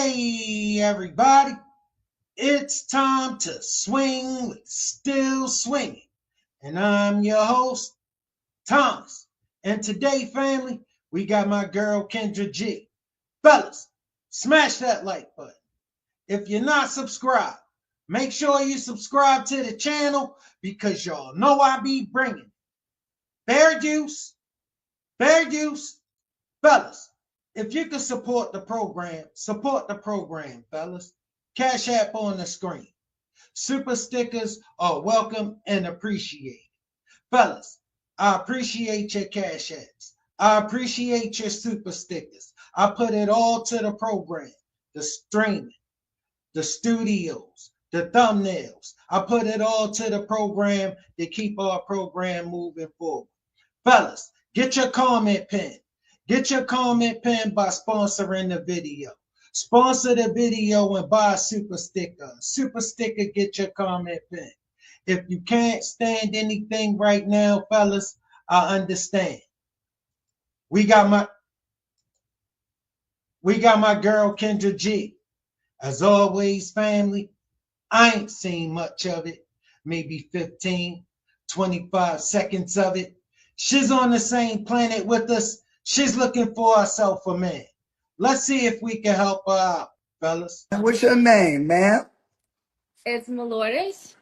Hey, everybody, it's time to swing with Still Swinging. And I'm your host, Thomas. And today, family, we got my girl, Kendra G. Fellas, smash that like button. If you're not subscribed, make sure you subscribe to the channel because y'all know I be bringing fair use, fair use. Fellas, if you can support the program, fellas. Cash App on the screen. Super stickers are welcome and appreciated. Fellas, I appreciate your cash apps. I appreciate your super stickers. I put it all to the program, the streaming, the studios, the thumbnails. I put it all to the program to keep our program moving forward. Fellas, get your comment pin. Get your comment pin by sponsoring the video. Sponsor the video and buy a super sticker. Super sticker, get your comment pin. If you can't stand anything right now, fellas, I understand. We got my girl Kendra G. As always, family, I ain't seen much of it. Maybe 15, 25 seconds of it. She's on the same planet with us. She's looking for herself a man. Let's see if we can help her out, fellas. What's your name, ma'am? It's Malores.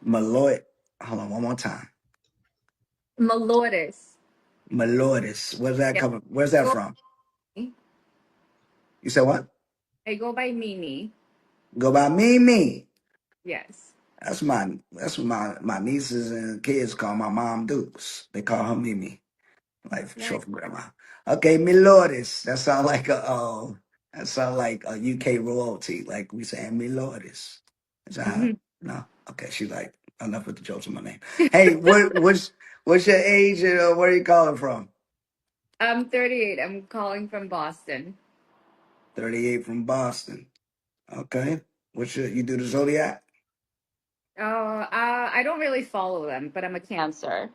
Malloy. Hold on, one more time. Malores. Malloydis. Where's that Yeah. coming? Where's that from? You said what? I go by Mimi. Go by Mimi. Yes. That's my nieces and kids call my mom Dukes. They call her Mimi, like Nice. short for grandma. Okay, Milordis. That sound like a UK royalty. Like we saying Milordis. Is that how? No. Okay, she's like enough with the jokes on my name. Hey, what's your age and where are you calling from? I'm 38. I'm calling from Boston. 38 from Boston. Okay. You do the zodiac? I don't really follow them, but I'm a Cancer.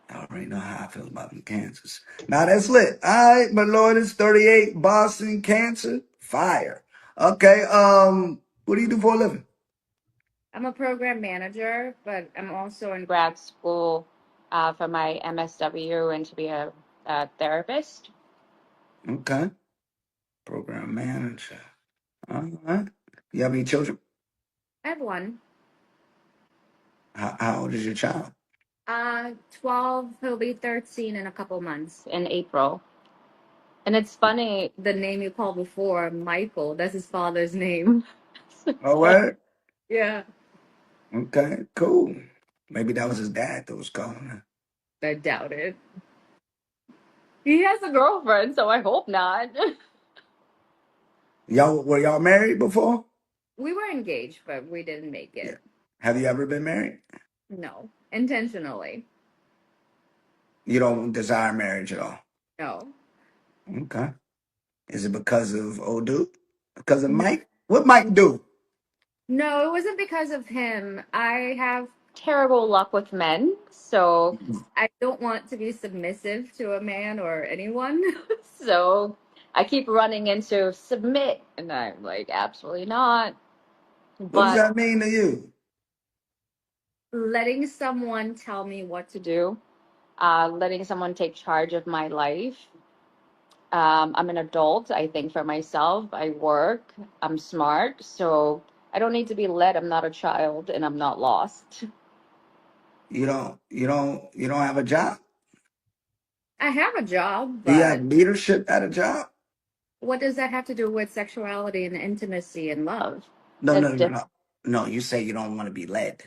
I already know how I feel about them cancers. Now that's lit. All right, my lord, it's 38, Boston, Cancer, fire. Okay, what do you do for a living? I'm a program manager, but I'm also in grad school for my MSW and to be a therapist. Okay, program manager. All right. You have any children? I have one. How old is your child? 12. He'll be 13 in a couple months in April. And it's funny, the name you called before, Michael, that's his father's name. Oh, what? Yeah. Okay, cool. Maybe that was his dad that was calling her. I doubt it. He has a girlfriend, so I hope not. Were y'all married before? We were engaged, but we didn't make Yeah. it. Have you ever been married? No, intentionally. You don't desire marriage at all. No. Okay. Is it because of old dude? Because of No, Mike? What Mike do? no, it wasn't because of him. I have terrible luck with men, so I don't want to be submissive to a man or anyone. So I keep running into submit, and I'm like, absolutely not. What does But that mean to you? letting someone tell me what to do, letting someone take charge of my life. I'm an adult. I think for myself. I work. I'm smart. So I don't need to be led. I'm not a child and I'm not lost. You don't have a job? I have a job, Do you have but leadership at a job? what does that have to do with sexuality and intimacy and love? No, That's no, no, different. no. No, you say you don't want to be led.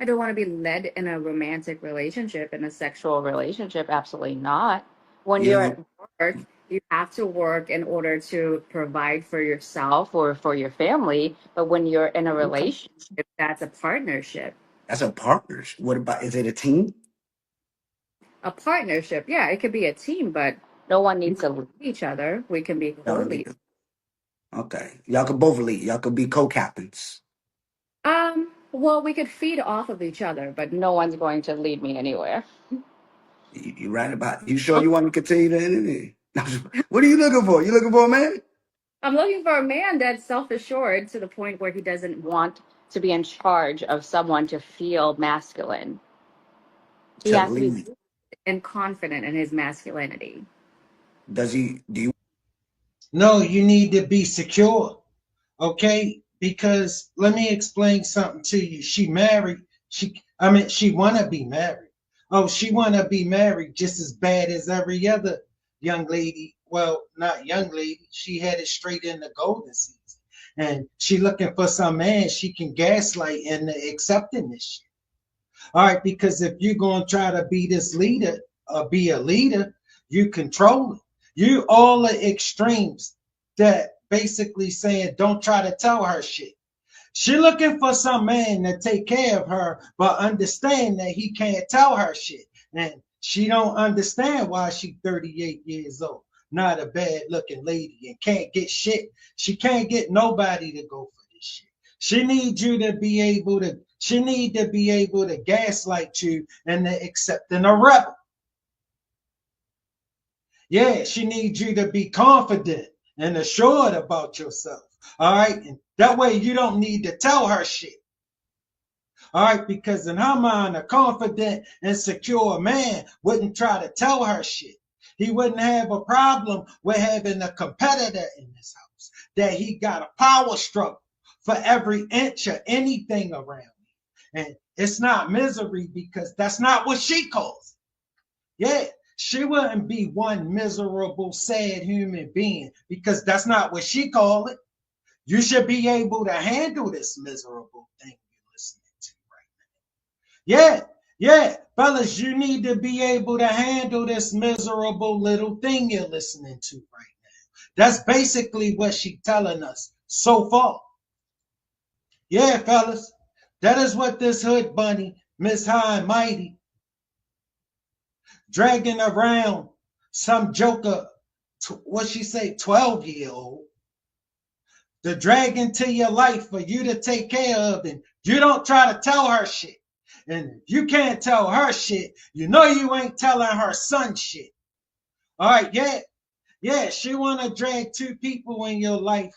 I don't want to be led in a romantic relationship, in a sexual relationship. Absolutely not. When You you're don't at work, you have to work in order to provide for yourself or for your family. But when you're in a okay. relationship, that's a partnership. That's a partnership. What about is it a team? A partnership, yeah, it could be a team, but no one needs Okay. to lead each other. We can be Y'all don't need co-lead. to. Okay. Y'all could both lead. Y'all could be co-captains. Well, we could feed off of each other, but no one's going to lead me anywhere. You right about you sure you want to continue the interview? What are you looking for? You looking for a man? I'm looking for a man that's self-assured to the point where he doesn't want to be in charge of someone to feel masculine. He To has to be lead. and confident in his masculinity. Does he? Do you? No, you need to be secure. Okay, because let me explain something to you. She married. She wanna be married. Oh, she wanna be married just as bad as every other young lady. Well, not young lady. She headed straight into golden season, and she looking for some man she can gaslight into accepting this shit. All right, because if you're gonna try to be this leader or be a leader, you control it. You all the extremes that basically saying don't try to tell her shit. She looking for some man to take care of her, but understand that he can't tell her shit. And she don't understand why she 38 years old, not a bad looking lady, and can't get shit. She can't get nobody to go for this shit. She needs you to be able to, she need to be able to gaslight you and to accepting a rebel. Yeah, she needs you to be confident and assured about yourself. All right. And that way you don't need to tell her shit. All right. Because in her mind, a confident and secure man wouldn't try to tell her shit. He wouldn't have a problem with having a competitor in his house, that he got a power struggle for every inch of anything around me. And it's not misery because that's not what she calls it. Yeah, she wouldn't be one miserable, sad human being because that's not what she called it. You should be able to handle this miserable thing you're listening to right now. Yeah, yeah, fellas, you need to be able to handle this miserable little thing you're listening to right now. That's basically what she's telling us so far. Yeah, fellas, that is what this hood bunny, Miss High and Mighty, dragging around some joker, what she say, 12-year-old, the drag into your life for you to take care of, and you don't try to tell her shit. And if you can't tell her shit, you know you ain't telling her son shit. All right, yeah, yeah, she want to drag two people in your life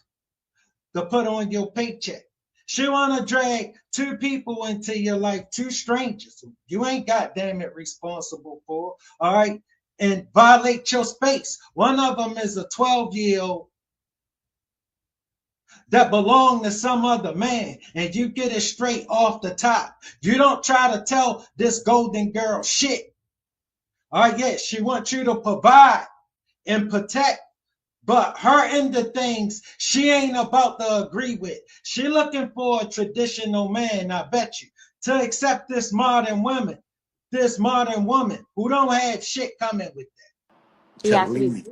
to put on your paycheck. She want to drag two people into your life, two strangers you ain't goddamn it responsible for, all right, and violate your space. One of them is a 12-year-old that belong to some other man, and you get it straight off the top. You don't try to tell this golden girl shit. All right, yes, she wants you to provide and protect, but her end of things, she ain't about to agree with. She looking for a traditional man, I bet you, to accept this modern woman who don't have shit coming with that. He To has to be lead.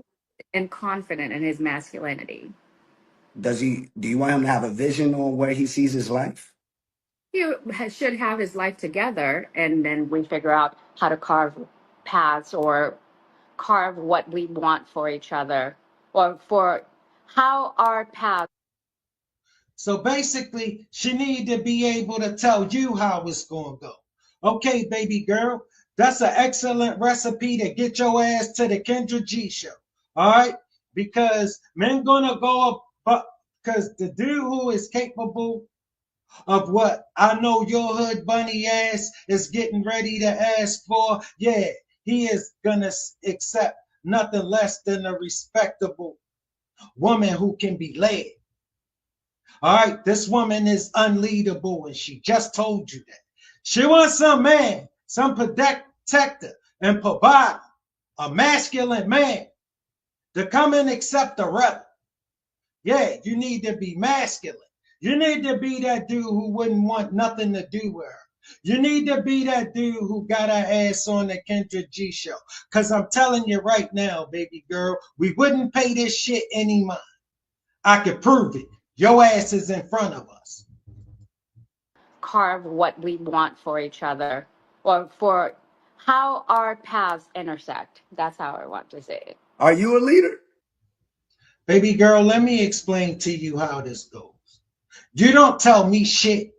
and confident in his masculinity. Does he? Do you want him to have a vision on where he sees his life? He should have his life together, and then we figure out how to carve paths or carve what we want for each other, or for how our paths. So basically, she need to be able to tell you how it's going to go. Okay, baby girl, that's an excellent recipe to get your ass to the Kendra G show. All right, because men gonna go up, but because the dude who is capable of what I know your hood bunny ass is getting ready to ask for, yeah, he is gonna accept nothing less than a respectable woman who can be led. All right, this woman is unleadable, and she just told you that. She wants some man, some protector and provider, a masculine man to come and accept the rebel. Yeah, you need to be masculine. You need to be that dude who wouldn't want nothing to do with her. You need to be that dude who got her ass on the Kendra G show. Because I'm telling you right now, baby girl, we wouldn't pay this shit any mind. I could prove it. Your ass is in front of us. Carve what we want for each other, or for how our paths intersect. That's how I want to say it. Are you a leader? Baby girl, let me explain to you how this goes. You don't tell me shit.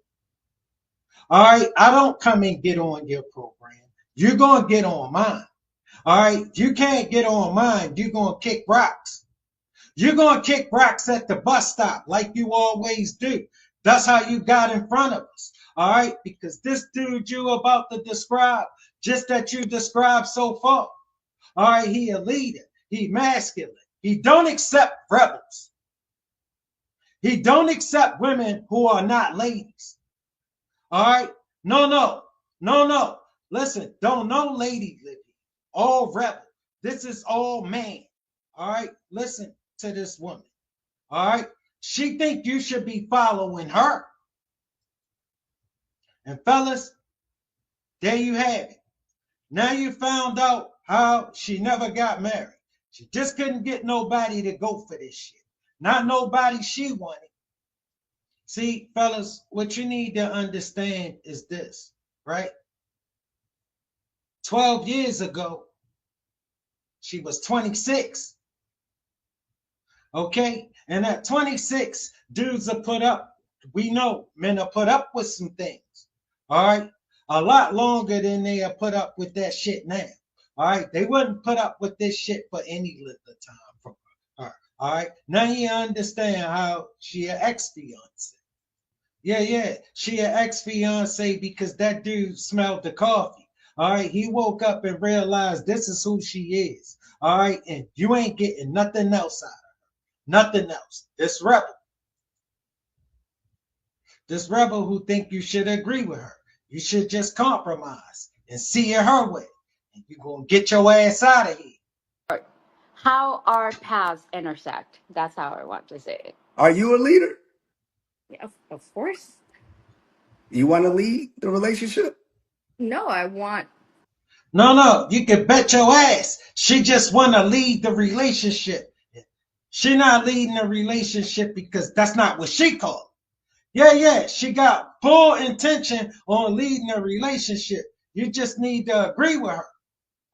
All right, I don't come and get on your program. You're going to get on mine. All right, you can't get on mine. You're going to kick rocks. You're going to kick rocks at the bus stop like you always do. That's how you got in front of us. All right, because this dude you about to describe, just that you described so far. All right, he a leader. He masculine. He don't accept rebels. He don't accept women who are not ladies. All right, no. Listen, don't no lady live here. All rebel. This is all man. All right, listen to this woman. All right, she think you should be following her. And fellas, there you have it. Now you found out how she never got married. She just couldn't get nobody to go for this shit. Not nobody she wanted. See, fellas, what you need to understand is this, right? 12 years ago, she was 26. Okay? And at 26, dudes are put up. We know men are put up with some things. All right? A lot longer than they are put up with that shit now. All right? They wouldn't put up with this shit for any length of time from her. All right? Now you understand how she an ex-fiance. Yeah. She an ex-fiance because that dude smelled the coffee. All right? He woke up and realized this is who she is. All right? And you ain't getting nothing else out of her. Nothing else. This rebel who think you should agree with her. You should just compromise and see it her way. And you're going to get your ass out of here. How our paths intersect. That's how I want to say it. Are you a leader? Yeah, of course. You want to lead the relationship? No, I want. No, you can bet your ass. She just want to lead the relationship. She not leading the relationship because that's not what she called. Yeah, she got full intention on leading a relationship. You just need to agree with her.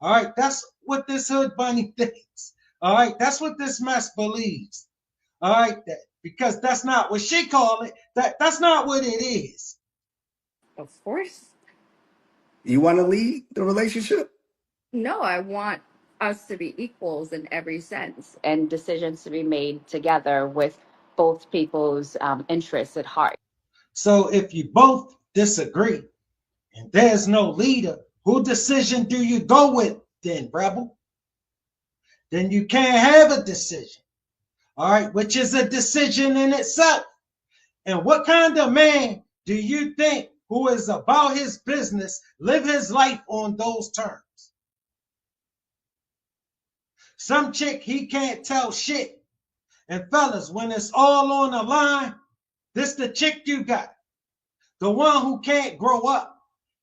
All right, that's what this hood bunny thinks. All right, that's what this mess believes. All right, because that's not what she called it. That's not what it is. Of course. You want to lead the relationship? No, I want us to be equals in every sense and decisions to be made together with both people's interests at heart. So if you both disagree and there's no leader, whose decision do you go with then, rebel? Then you can't have a decision. All right, which is a decision in itself. And what kind of man do you think who is about his business live his life on those terms? Some chick he can't tell shit. And fellas, when it's all on the line, this the chick you got. The one who can't grow up,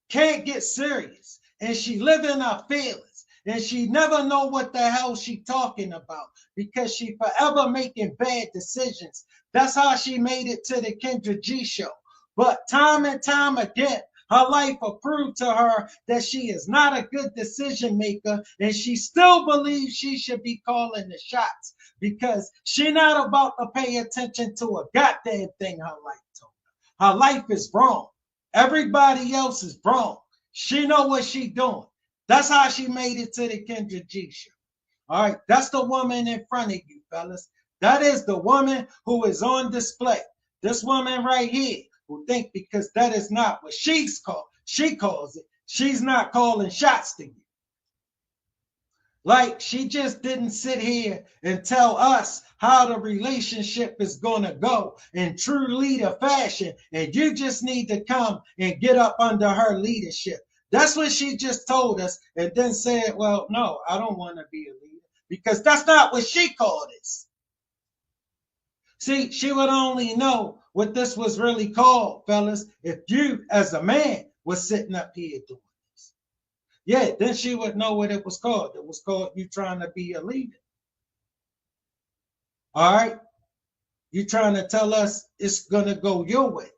can't get serious, and she live in her feelings, and she never know what the hell she talking about because she forever making bad decisions. That's how she made it to the Kendra G show. But time and time again, her life will prove to her that she is not a good decision maker, and she still believes she should be calling the shots because she not about to pay attention to a goddamn thing her life told her. Her life is wrong. Everybody else is wrong. She know what she doing. That's how she made it to the Kendra G show. All right, that's the woman in front of you, fellas. That is the woman who is on display. This woman right here who think because that is not what she calls it, she's not calling shots to you. Like she just didn't sit here and tell us how the relationship is going to go in true leader fashion. And you just need to come and get up under her leadership. That's what she just told us and then said, well, no, I don't want to be a leader because that's not what she called this. See, she would only know what this was really called, fellas, if you as a man was sitting up here doing this. Yeah, then she would know what it was called. It was called you trying to be a leader. All right? You trying to tell us it's going to go your way.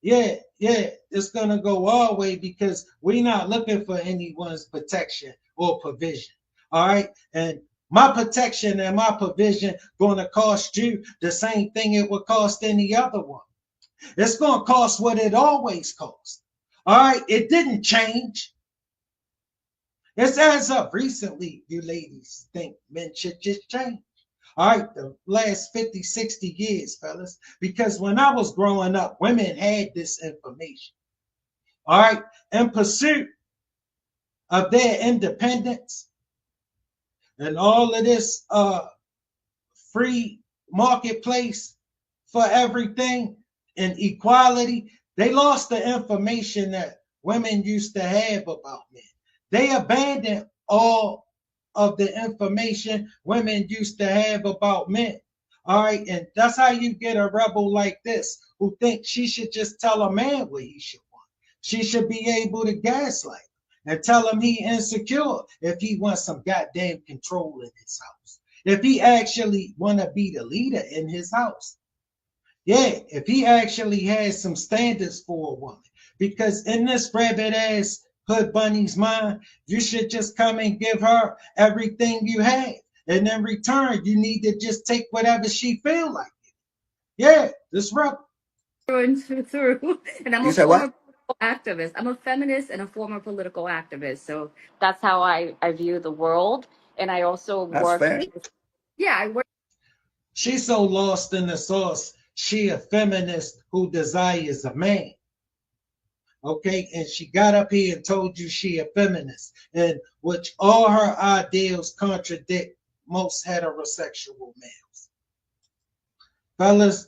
Yeah, it's going to go our way because we're not looking for anyone's protection or provision. All right? And my protection and my provision going to cost you the same thing it would cost any other one. It's going to cost what it always costs. All right? It didn't change. It's as of recently, you ladies think men should just change. All right, the last 50, 60 years, fellas, because when I was growing up, women had this information. All right, in pursuit of their independence and all of this free marketplace for everything and equality, they lost the information that women used to have about men. They abandoned all of the information women used to have about men. All right, and that's how you get a rebel like this who thinks she should just tell a man what he should want. She should be able to gaslight and tell him he insecure if he wants some goddamn control in his house. If he actually want to be the leader in his house. Yeah, if he actually has some standards for a woman. Because in this rabbit ass hood bunny's mind, you should just come and give her everything you have. And in return, you need to just take whatever she feel like. Yeah, this rebel. Through and through. And I'm You a said former what? political activist. I'm a feminist and a former political activist. So that's how I view the world. And I also That's work fair. with, yeah, I work. She's so lost in the sauce. She a feminist who desires a man. Okay, and she got up here and told you she a feminist, and which all her ideals contradict most heterosexual males. Fellas,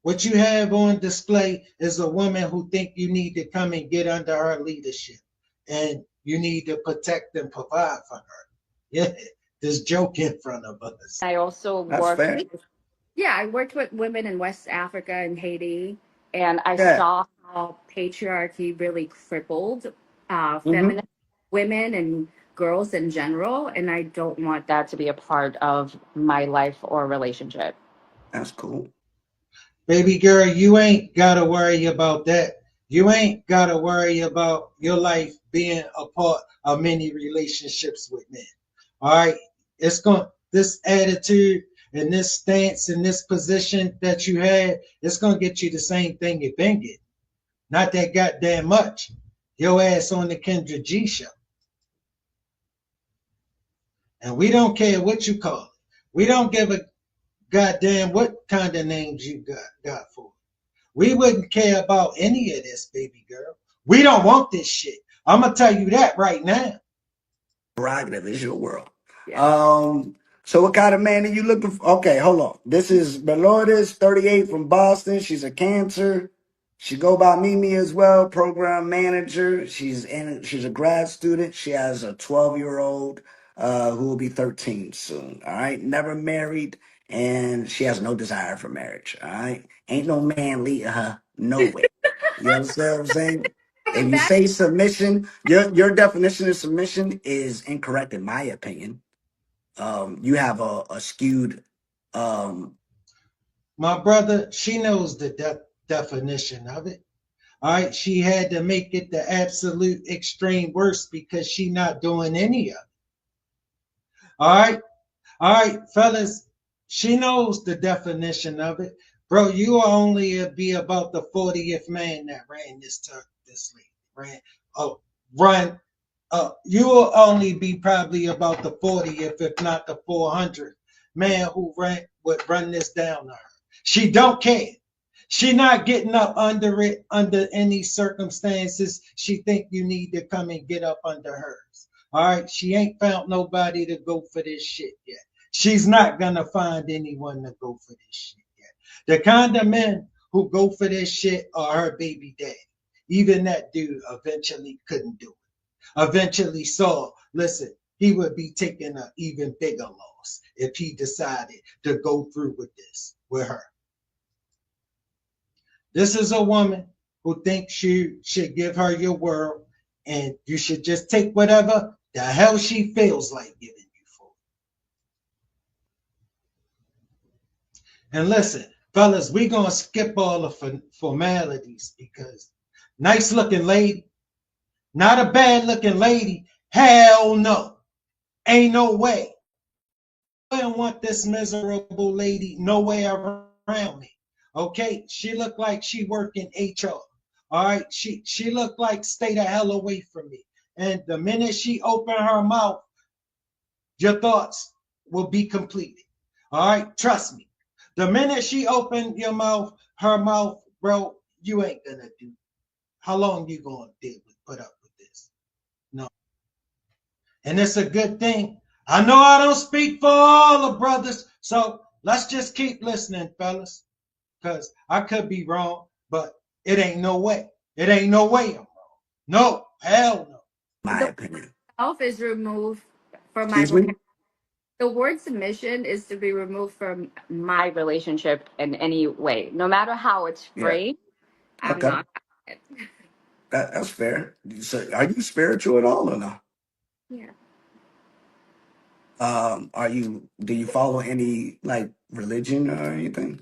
what you have on display is a woman who think you need to come and get under her leadership, and you need to protect and provide for her. Yeah, this joke in front of us. I also That's worked fair. with, yeah, I worked with women in West Africa and Haiti, and I Yeah. saw how patriarchy really crippled Mm-hmm. feminist women and girls in general. And I don't want that to be a part of my life or relationship. That's cool. Baby girl, you ain't gotta worry about that. You ain't gotta worry about your life being a part of many relationships with men. All right. It's going this attitude and this stance and this position that you had, it's gonna get you the same thing you've been getting. Not that goddamn much. Your ass on the Kendra G show. And we don't care what you call it. We don't give a goddamn what kind of names you got for it. We wouldn't care about any of this, baby girl. We don't want this shit. I'm gonna tell you that right now. Prerogative is your world. Yeah. Um, so what kind of man are you looking for? Okay, hold on. This is Melodis, 38 from Boston. She's a Cancer. She go by Mimi as well, program manager. She's a grad student. She has a 12-year-old who will be 13 soon. All right. Never married, and she has no desire for marriage. All right. Ain't no man leading her nowhere. You understand what I'm saying? If Coming you back, say submission, your definition of submission is incorrect in my opinion. You have a skewed um My brother, she knows the definition of it. All right, she had to make it the absolute extreme worst because she not doing any of it. All right, fellas, she knows the definition of it. Bro, you will only be about the 40th man that ran this league. Run you will only be probably about the 40th, if not the 400th man who would run this down to her. She don't care. She not getting up under it under any circumstances. She think you need to come and get up under hers. All right. She ain't found nobody to go for this shit yet. She's not gonna find anyone to go for this shit yet. The kind of men who go for this shit are her baby daddy. Even that dude eventually couldn't do it. Eventually saw, listen, he would be taking an even bigger loss if he decided to go through with this with her. This is a woman who thinks you should give her your world and you should just take whatever the hell she feels like giving you for it. And listen, fellas, we gonna skip all the formalities because nice looking lady, not a bad looking lady, hell no. Ain't no way. I don't want this miserable lady nowhere around me. Okay, she looked like she worked in HR. All right, she looked like stay the hell away from me. And the minute she opened her mouth, your thoughts will be completed. All right, trust me. The minute she opened her mouth, bro, you ain't gonna do. How long you gonna put up with this? No, and it's a good thing. I know I don't speak for all the brothers, so let's just keep listening, fellas, because I could be wrong, but it ain't no way. It ain't no way I'm wrong. No, hell no. My The opinion. self is removed from my Excuse me? vocabulary. The word submission is to be removed from my relationship in any way, no matter how it's Yeah. framed. I'm Okay. not. That's fair. So are you spiritual at all or no? Yeah. Do you follow any like religion or anything?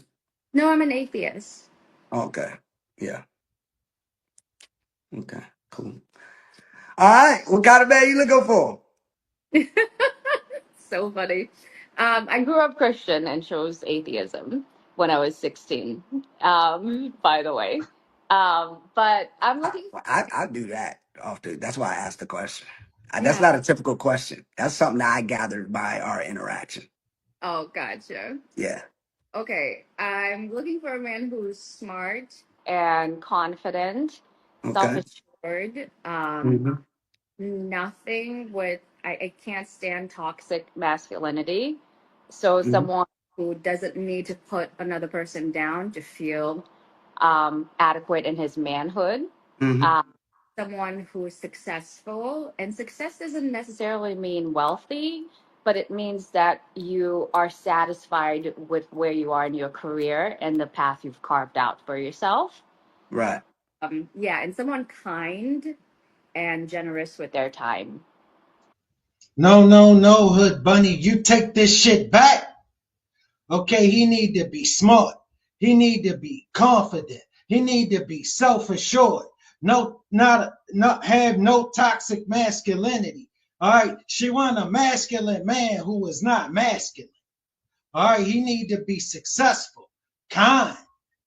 No, I'm an atheist. Okay. Yeah. Okay. Cool. All right. What kind of man you looking for? So funny. I grew up Christian and chose atheism when I was 16, by the way. But I'm I, looking. I do that often. That's why I asked the question. That's Yeah. not a typical question. That's something that I gathered by our interaction. Oh, gotcha. Yeah. Okay. I'm looking for a man who's smart and confident, self Okay. assured, Hmm. nothing with I can't stand toxic masculinity. So Hmm. someone who doesn't need to put another person down to feel adequate in his manhood. Hmm. Um, Someone who is successful, and success doesn't necessarily mean wealthy, but it means that you are satisfied with where you are in your career and the path you've carved out for yourself. Right. Yeah, and someone kind and generous with their time. No, no, no, Hood Bunny, you take this shit back. Okay, he need to be smart. He need to be confident. He need to be self-assured. No, not have no toxic masculinity. All right, she want a masculine man who is not masculine. All right, he need to be successful, kind,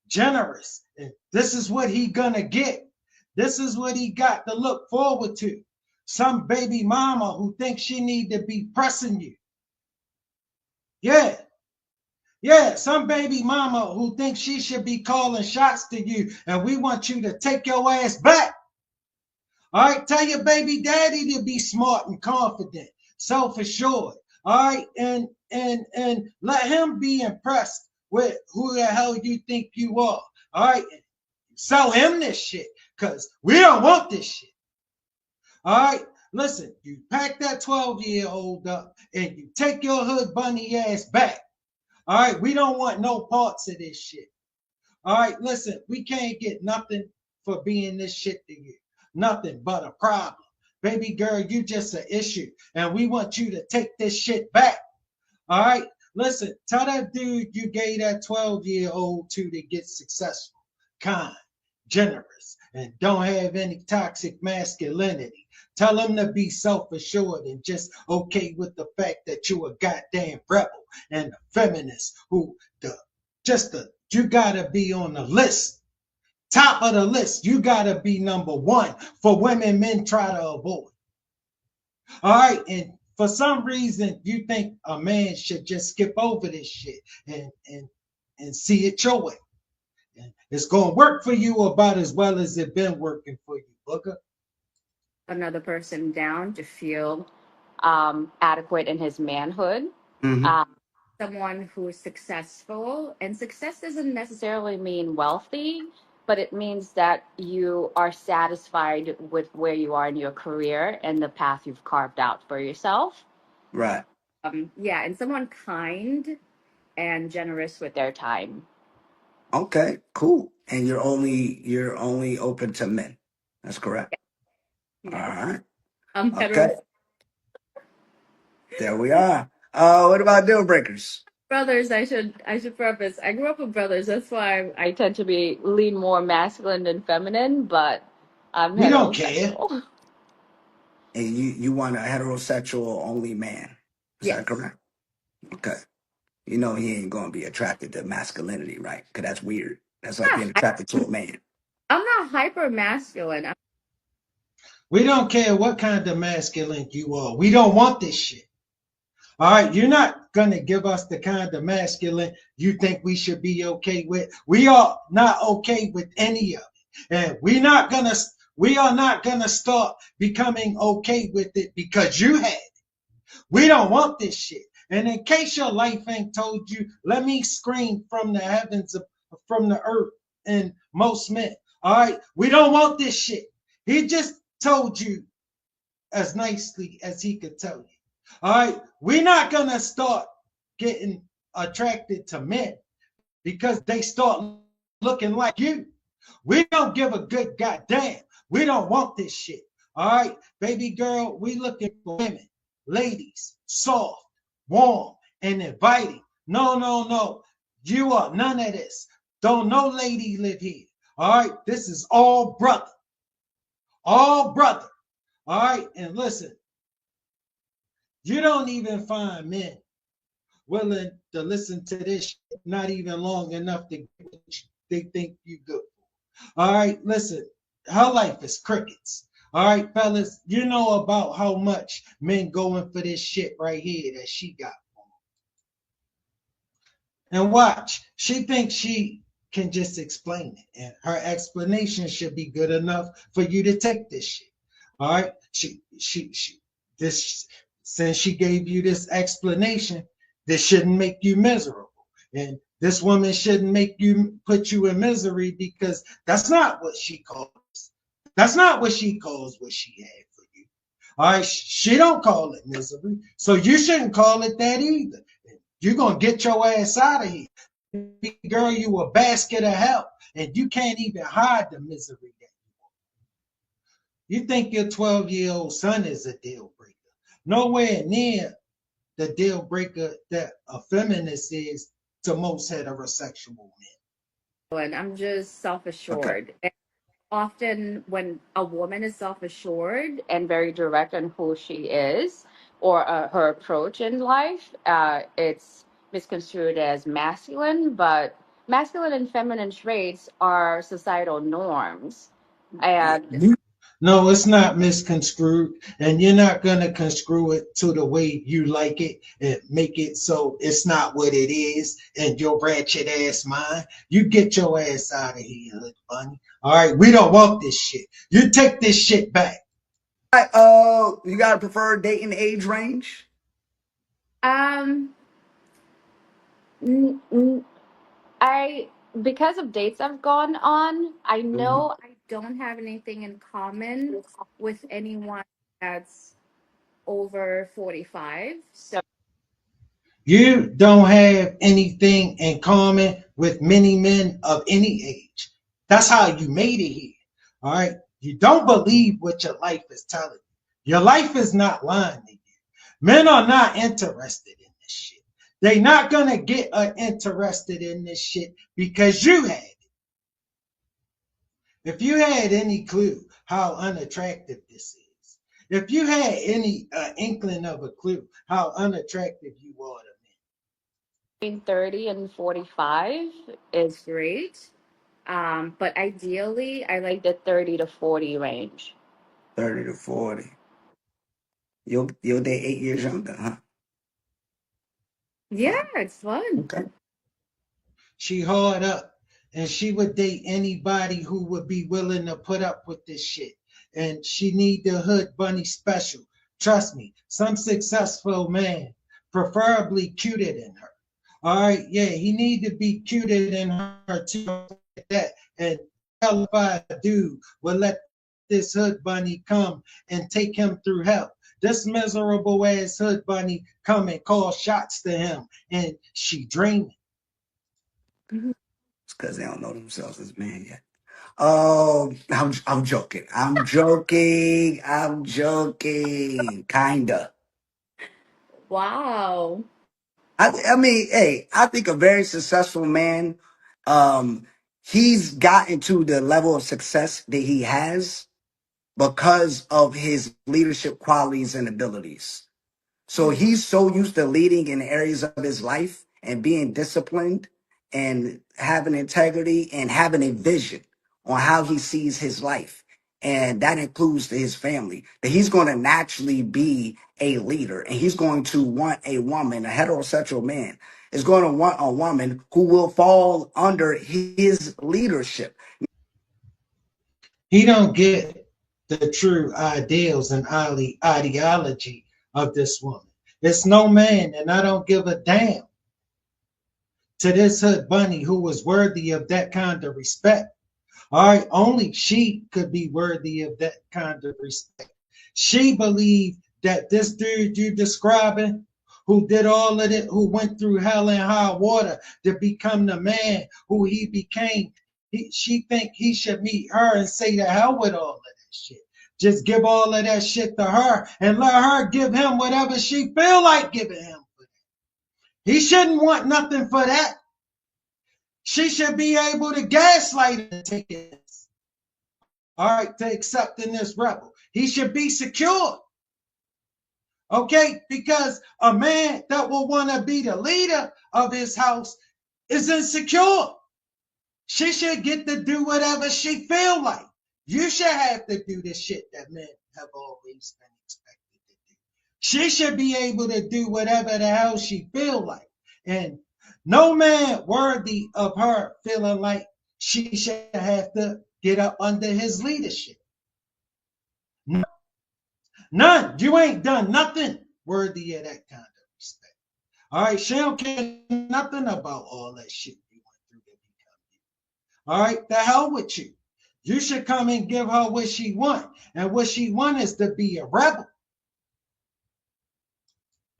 generous. And this is what he gonna get. This is what he got to look forward to. Some baby mama who thinks she need to be pressing you. Yeah, yeah, some baby mama who thinks she should be calling shots to you, and we want you to take your ass back. All right, tell your baby daddy to be smart and confident, self-assured. All right, and let him be impressed with who the hell you think you are. All right, sell him this shit, cause we don't want this shit. All right, listen, you pack that 12-year-old up and you take your Hood Bunny ass back. All right, we don't want no parts of this shit. All right, listen, we can't get nothing for being this shit to you. Nothing but a problem. Baby girl, you just an issue. And we want you to take this shit back. All right, listen, tell that dude you gave that 12-year-old to get successful, kind, generous, and don't have any toxic masculinity. Tell him to be self-assured and just okay with the fact that you a goddamn rebel and a feminist who you gotta be on the list, top of the list. You gotta be number one for women men try to avoid. All right, and for some reason you think a man should just skip over this shit and see it your way. And it's gonna work for you about as well as it been working for you, Booker. Another person down to feel adequate in his manhood. Hmm. Um, Someone who is successful, and success doesn't necessarily mean wealthy, but it means that you are satisfied with where you are in your career and the path you've carved out for yourself. Right. Yeah, and someone kind and generous with their time. Okay. Cool. And you're only open to men. That's correct. All Yes, right. I'm Okay. heterosexual. There we are. What about deal breakers? Brothers, I should preface. I grew up with brothers. That's why I tend to be lean more masculine than feminine, but I'm We don't care. heterosexual. And you want a heterosexual only man. Is that Yes. correct? Okay. You know he ain't gonna be attracted to masculinity, right? Because that's weird. That's like being attracted to a man. I'm not hyper masculine. We don't care what kind of masculine you are. We don't want this shit. All right, you're not gonna give us the kind of masculine you think we should be okay with. We are not okay with any of it, and we are not gonna start becoming okay with it because you had it. We don't want this shit. And in case your life ain't told you, let me scream from the heavens, from the earth, and most men. All right, we don't want this shit. He just told you as nicely as he could tell you. All right, we're not gonna start getting attracted to men because they start looking like you. We don't give a good goddamn. We don't want this shit. All right, baby girl, we looking for women, ladies, soft, warm, and inviting. No, no, no. You are none of this. Don't no lady live here. All right, this is all brother. All brother. All right, and listen, you don't even find men willing to listen to this shit, not even long enough to get what they think you good. All right, listen, her life is crickets. All right, fellas, you know about how much men going for this shit right here that she got. And watch, she thinks she can just explain it, and her explanation should be good enough for you to take this shit. All right, this since she gave you this explanation, this shouldn't make you miserable, and this woman shouldn't make you put you in misery because that's not what she calls. That's not what she calls what she had for you. All right, she don't call it misery, so you shouldn't call it that either. You're gonna get your ass out of here. Girl, you a basket of help, and you can't even hide the misery that you think your 12-year-old son is a deal breaker. Nowhere near the deal breaker that a feminist is to most heterosexual men. And I'm just Okay. self-assured. And often when a woman is self-assured and very direct on who she is or her approach in life, it's misconstrued as masculine, but masculine and feminine traits are societal norms. And No, it's not misconstrued, and you're not gonna construe it to the way you like it and make it so it's not what it is in your ratchet ass mind. You get your ass out of here, Hood Bunny. All right, we don't want this shit. You take this shit back. All right, you got a preferred dating age range? um n- n- I because of dates I've gone on, I Mhm. know I don't have anything in common with anyone that's over 45. So You don't have anything in common with many men of any age. That's how you made it here. All right. You don't believe what your life is telling you. Your life is not lying to you. Men are not interested in this shit. They're not gonna get interested in this shit because you had it. If you had any clue how unattractive this is, if you had any inkling of a clue how unattractive you are to men, between 30 and 45 is great. But ideally, I like the 30 to 40 range. 30 to 40. You'll date 8 years younger, huh? Yeah, Wow. it's fun. Okay. she hard up, and she would date anybody who would be willing to put up with this shit. And she need the Hood Bunny special. Trust me, some successful man, preferably cuter than her. All right, yeah, he need to be cuter than her too. Like that, and qualified dude will let this Hood Bunny come and take him through hell. This miserable ass Hood Bunny come and call shots to him, and she dreaming. Mhm. It's because they don't know themselves as men yet. Oh, I'm joking. I'm joking. I'm joking. Kinda. Wow. I mean, hey, I think a very successful man, um, he's gotten to the level of success that he has because of his leadership qualities and abilities. So he's so used to leading in areas of his life and being disciplined and having integrity and having a vision on how he sees his life. and that includes his family, that he's going to naturally be a leader, and he's going to want a woman, a heterosexual man is going to want a woman who will fall under his leadership. He don't get the true ideals and ideology of this woman. It's no man, and I don't give a damn to this hood bunny who was worthy of that kind of respect. All right, only she could be worthy of that kind of respect. She believed that this dude you describing, who did all of it, who went through hell and high water to become the man who he became, she think he should meet her and say to hell with all of that shit. Just give all of that shit to her and let her give him whatever she feel like giving him. He shouldn't want nothing for that. She should be able to gaslight and take it. All right, to accepting this rebel. He should be secure. Okay, because a man that will want to be the leader of his house is insecure. She should get to do whatever she feel like. You should have to do the shit that men have always been expected to do. She should be able to do whatever the hell she feel like. And no man worthy of her feeling like she should have to get up under his leadership. None. You ain't done nothing worthy of that kind of respect. All right, she don't care nothing about all that shit you went through to become you. All right, the hell with you. You should come and give her what she want, and what she want is to be a rebel.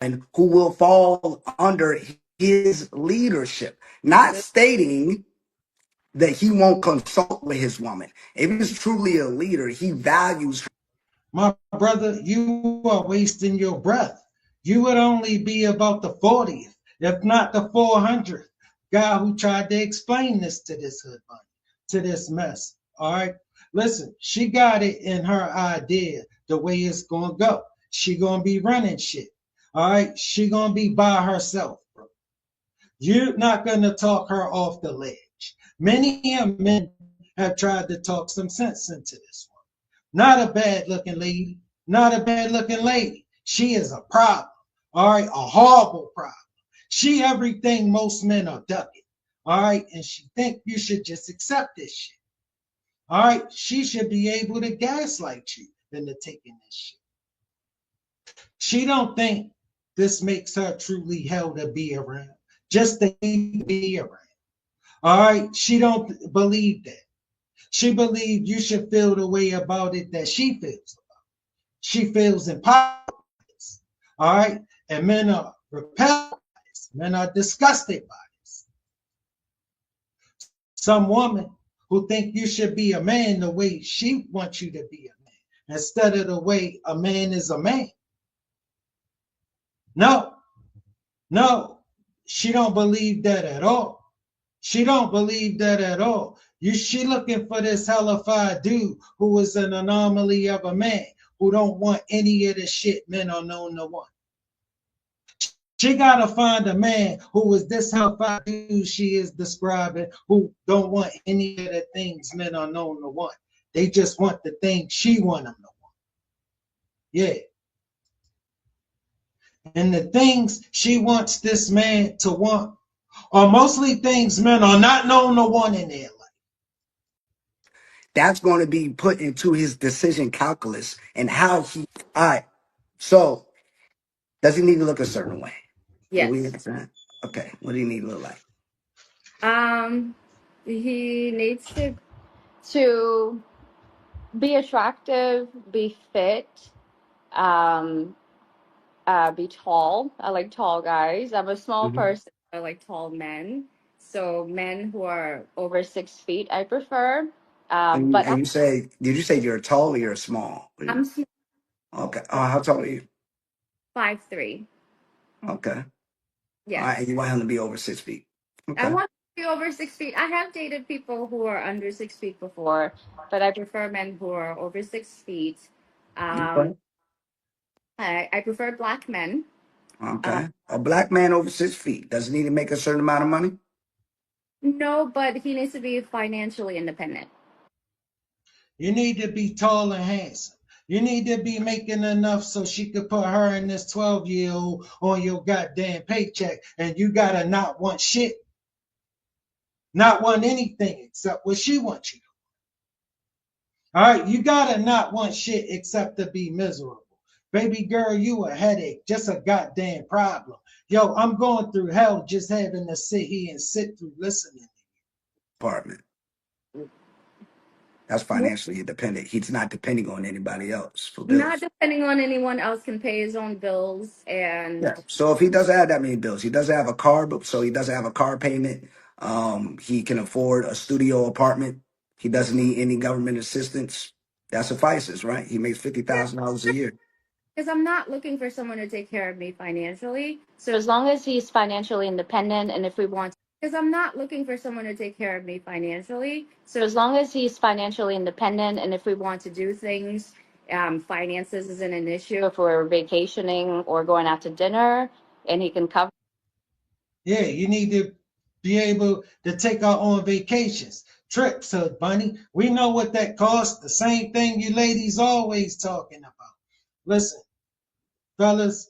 And who will fall under his leadership, not stating that he won't consult with his woman. If he's truly a leader, he values her. My brother, you are wasting your breath. You would only be about the 40th, if not the 400th guy who tried to explain this to this hood bunny, to this mess. All right. Listen, she got it in her idea the way it's gonna go. She gonna be running shit. All right. She gonna be by herself, bro. You're not gonna talk her off the ledge. Many men have tried to talk some sense into this one. Not a bad looking lady. Not a bad looking lady. She is a problem. All right. A horrible problem. She everything most men are ducking. All right. And she think you should just accept this shit. All right. She should be able to gaslight you into taking this shit. She don't think this makes her truly hell to be around. Just to be around. All right. She don't believe that. She believes you should feel the way about it that she feels about it. She feels empowered. All right. And men are repelled by this. Men are disgusted by this. Some woman who think you should be a man the way she wants you to be a man, instead of the way a man is a man. No, no, she don't believe that at all. She don't believe that at all. She looking for this hellified dude who is an anomaly of a man who don't want any of the shit men are known to want. She gotta find a man who is this hellified dude she is describing, who don't want any of the things men are known to want. They just want the things she want them to want. Yeah. And the things she wants this man to want are mostly things men are not known to want in their life. That's going to be put into his decision calculus and how he. All right. So, does he need to look a certain way? Do we Yes. understand? Okay. What do you need to look like? Um, he needs to be attractive, be fit, um, be tall. I like tall guys. I'm a small Mm-hmm. person. I like tall men. So men who are over 6 feet, I prefer. But And you say, did you say you're tall or you're small? I'm Okay. How tall are you? 5'3". Okay. All right. Yes. And you want him to be over 6 feet. I Okay. want to be over 6 feet. I have dated people who are under 6 feet before, but I prefer men who are over 6 feet. Um, Okay. I prefer black men. Uh, Okay. A black man over 6 feet. Does he need to make a certain amount of money? no, but he needs to be financially independent. You need to be tall and handsome. You need to be making enough so she could put her and this 12-year-old on your goddamn paycheck, and you gotta not want shit, not want anything except what she wants you to. All right, you gotta not want shit except to be miserable. Baby girl, you a headache, just a goddamn problem. Yo, I'm going through hell just having to sit here and sit through listening. Apartment. That's financially independent. He's not depending on anybody else for Not bills. depending on anyone else, can pay his own bills, Yeah. and So if he doesn't have that many bills, he doesn't have a car, but so he doesn't have a car payment. He can afford a studio apartment. He doesn't need any government assistance. That suffices, right? He makes $50,000 a year. because I'm not looking for someone to take care of me financially. So as long as he's financially independent, and if we want, because I'm not looking for someone to take care of me financially. So as long as he's financially independent, and if we want to do things, finances isn't an issue. If we're vacationing or going out to dinner, and he can cover. Yeah, you need to be able to take our own vacations, trips, Hood Bunny. We know what that costs. The same thing you ladies always talking about. Listen, fellas,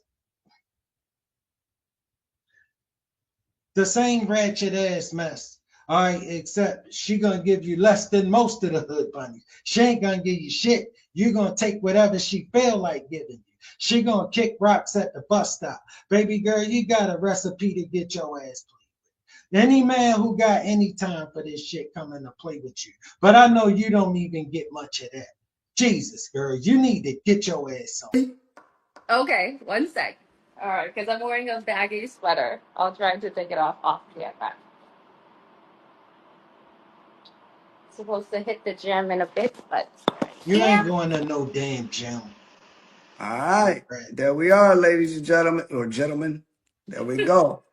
the same ratchet ass mess. All right, except she gonna give you less than most of the Hood Bunnies. She ain't gonna give you shit. You gonna take whatever she feel like giving you. She gonna kick rocks at the bus stop. Baby girl, you got a recipe to get your ass played. Any man who got any time for this shit coming to play with you. But I know you don't even get much of that. Jesus, girl, you need to get your ass on. Okay, one sec. All right, because I'm wearing a baggy sweater. I'll try to take it off to get back. Supposed to hit the gym in a bit, but You ain't yeah. going to no damn gym. All right. There we are, ladies and gentlemen, or gentlemen. There we go.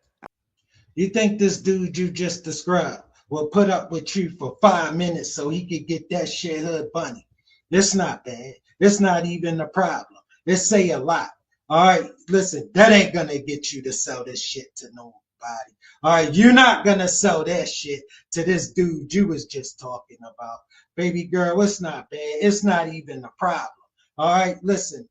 You think this dude you just described will put up with you for 5 minutes so he could get that shit Hood Bunny? It's not bad. It's not even a problem. It say a lot. All right, listen, that ain't gonna get you to sell this shit to nobody. All right, you're not gonna sell that shit to this dude you was just talking about. Baby girl, it's not bad. It's not even a problem. All right, listen,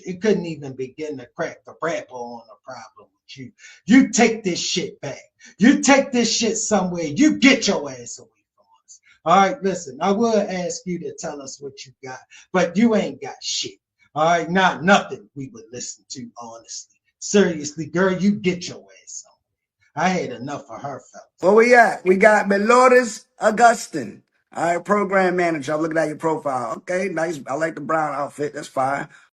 it couldn't even begin to crack the rapper on a problem with you. You take this shit back. You take this shit somewhere. You get your ass away from us. All right, listen, I will ask you to tell us what you got, but you ain't got shit. All right, not nothing we would listen to, honestly. Seriously, girl, you get your ass on. I had enough of her, fellas. Where we at? We got Melores Augustin. All right, program manager. I'm looking at your profile. Okay, nice. I like the brown outfit. That's fine.